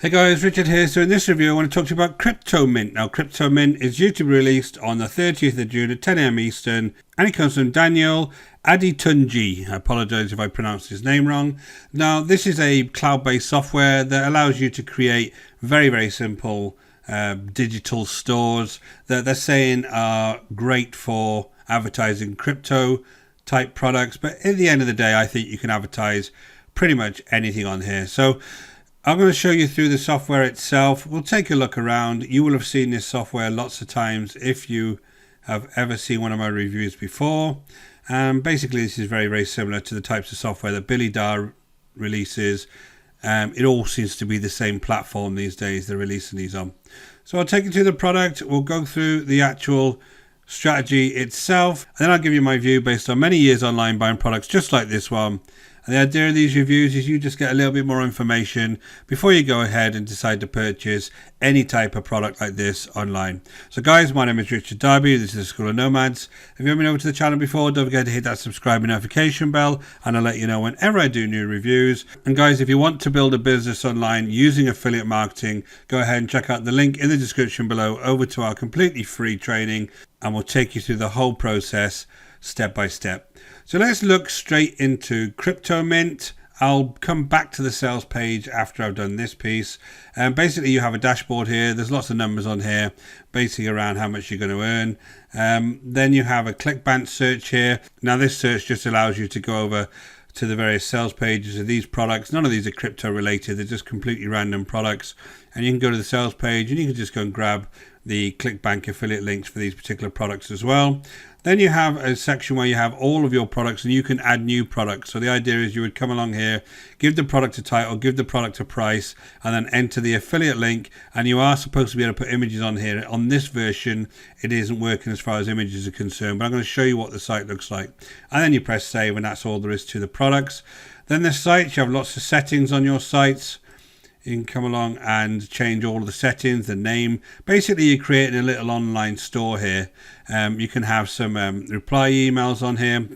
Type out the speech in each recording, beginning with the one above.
Hey guys, Richard here. So in this review I want to talk to you about CryptoMint. Now CryptoMint is due to be released on the 30th of June at 10 AM Eastern, and it comes from Daniel Aditunji. I apologise if I pronounced his name wrong. Now this is a cloud-based software that allows you to create very simple digital stores that they're saying are great for advertising crypto type products, but at the end of the day I think you can advertise pretty much anything on here. So I'm going to show you through the software itself. We'll take a look around. You will have seen this software lots of times if you have ever seen one of my reviews before. Basically, this is very similar to the types of software that Billy Dar releases. It all seems to be the same platform these days they're releasing these on. So I'll take you to the product. We'll go through the actual strategy itself, and then I'll give you my view based on many years online buying products just like this one. And the idea of these reviews is you just get a little bit more information before you go ahead and decide to purchase any type of product like this online. So guys, my name is Richard Darby. This is the School of Nomads. If you haven't been over to the channel before, don't forget to hit that subscribe and notification bell, and I'll let you know whenever I do new reviews. And guys, if you want to build a business online using affiliate marketing, go ahead and check out the link in the description below over to our completely free training, and we'll take you through the whole process step by step. So let's look straight into CryptoMint. I'll come back to the sales page after I've done this piece. Basically, you have a dashboard here. There's lots of numbers on here, basically around how much you're going to earn. Then you have a ClickBank search here. Now, this search just allows you to go over to the various sales pages of these products. None of these are crypto related. They're just completely random products. And you can go to the sales page and you can just go and grab the ClickBank affiliate links for these particular products as well. Then you have a section where you have all of your products and you can add new products. So the idea is you would come along here, give the product a title, give the product a price, and then enter the affiliate link. And you are supposed to be able to put images on here. On this version, it isn't working as far as images are concerned, but I'm going to show you what the site looks like. And then you press save, and that's all there is to the products. Then the sites, you have lots of settings on your sites. You can come along and change all of the settings, the name. Basically, you're creating a little online store here. You can have some reply emails on here.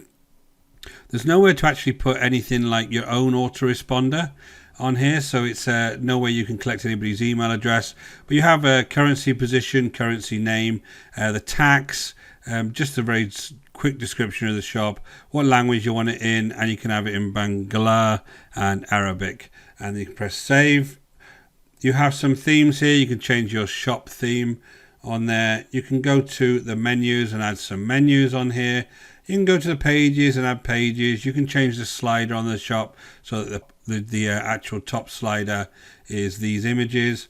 There's nowhere to actually put anything like your own autoresponder on here, so it's no way you can collect anybody's email address. But you have a currency position, currency name, the tax, just a very quick description of the shop, what language you want it in, and you can have it in Bangla and Arabic. And you can press save. You have some themes here. You can change your shop theme on there. You can go to the menus and add some menus on here. You can go to the pages and add pages. You can change the slider on the shop so that the actual top slider is these images.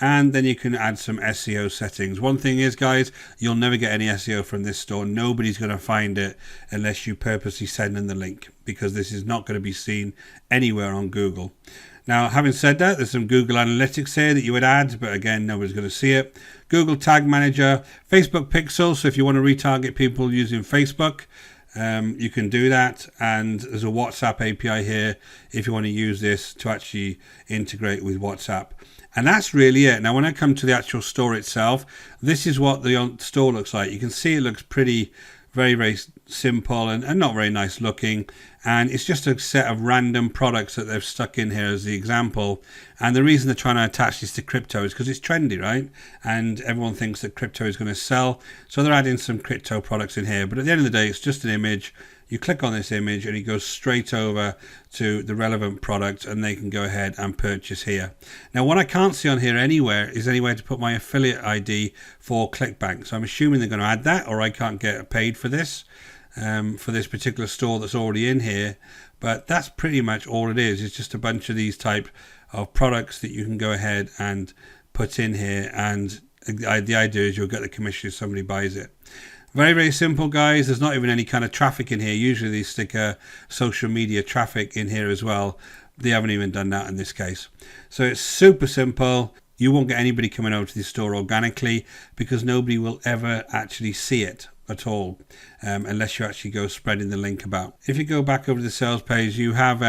And then you can add some SEO settings. One thing is, guys, you'll never get any SEO from this store. Nobody's going to find it unless you purposely send them the link, because this is not going to be seen anywhere on Google. Now, having said that, there's some Google Analytics here that you would add, but again, nobody's going to see it. Google Tag Manager, Facebook Pixel. So if you want to retarget people using Facebook, you can do that. And there's a WhatsApp API here if you want to use this to actually integrate with WhatsApp. And that's really it. Now, when I come to the actual store itself, this is what the store looks like. You can see it looks pretty, very simple and not very nice looking. And it's just a set of random products that they've stuck in here as the example. And the reason they're trying to attach this to crypto is because it's trendy, right? And everyone thinks that crypto is going to sell. So they're adding some crypto products in here. But at the end of the day, it's just an image. You click on this image and it goes straight over to the relevant product, and they can go ahead and purchase here. Now, what I can't see on here anywhere is anywhere to put my affiliate ID for ClickBank. So I'm assuming they're going to add that, or I can't get paid for this particular store that's already in here. But that's pretty much all it is. It's just a bunch of these type of products that you can go ahead and put in here. And the idea is you'll get the commission if somebody buys it. Very simple, guys. There's not even any kind of traffic in here. Usually they stick social media traffic in here as well. They haven't even done that in this case. So it's super simple. You won't get anybody coming over to the store organically, because nobody will ever actually see it at all, unless you actually go spreading the link about. If you go back over to the sales page, you have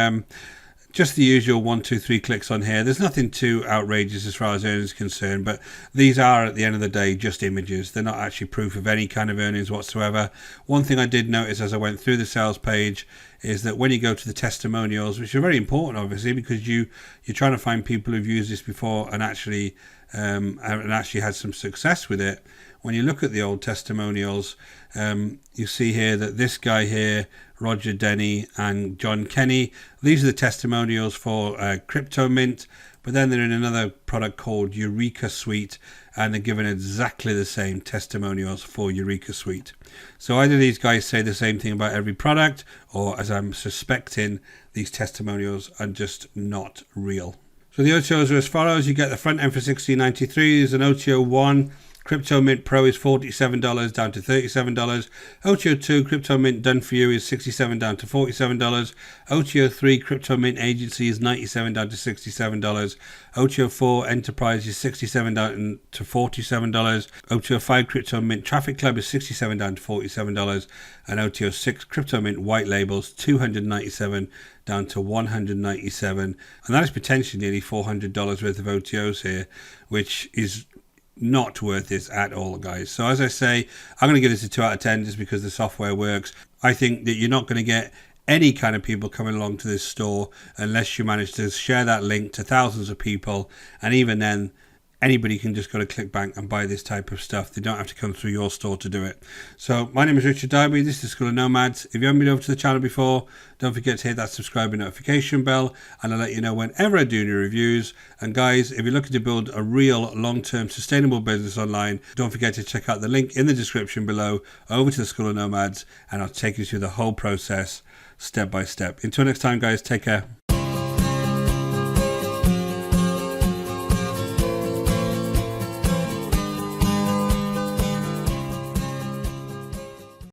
Just the usual 1, 2, 3 clicks on here. There's nothing too outrageous as far as earnings are concerned, but these are at the end of the day just images. They're not actually proof of any kind of earnings whatsoever. One thing I did notice as I went through the sales page is that when you go to the testimonials, which are very important obviously because you're trying to find people who've used this before and actually had some success with it. When you look at the old testimonials, you see here that this guy here, Roger Denny and John Kenny, these are the testimonials for CryptoMint, but then they're in another product called Eureka Suite, and they're given exactly the same testimonials for Eureka Suite. So either these guys say the same thing about every product, or as I'm suspecting, these testimonials are just not real. So the OTOs are as follows. You get the front end for $16.93. There's an OTO 1. CryptoMint Pro is $47 down to $37. OTO 2 CryptoMint Done For You is $67 down to $47. OTO 3 CryptoMint Agency is $97 down to $67. OTO 4 Enterprise is $67 down to $47. OTO 5 CryptoMint Traffic Club is $67 down to $47. And OTO 6 CryptoMint Whitelabel is $297 down to $197. And that is potentially nearly $400 worth of OTOs here, which is not worth this at all, guys. So as I say, I'm going to give this a 2 out of 10 just because the software works. I think that you're not going to get any kind of people coming along to this store unless you manage to share that link to thousands of people, and even then anybody can just go to ClickBank and buy this type of stuff. They don't have to come through your store to do it. So my name is Richard Darby. This is School of Nomads. If you haven't been over to the channel before, don't forget to hit that subscribe and notification bell, and I'll let you know whenever I do new reviews. And guys, if you're looking to build a real long-term sustainable business online, don't forget to check out the link in the description below over to the School of Nomads, and I'll take you through the whole process step by step. Until next time, guys, take care.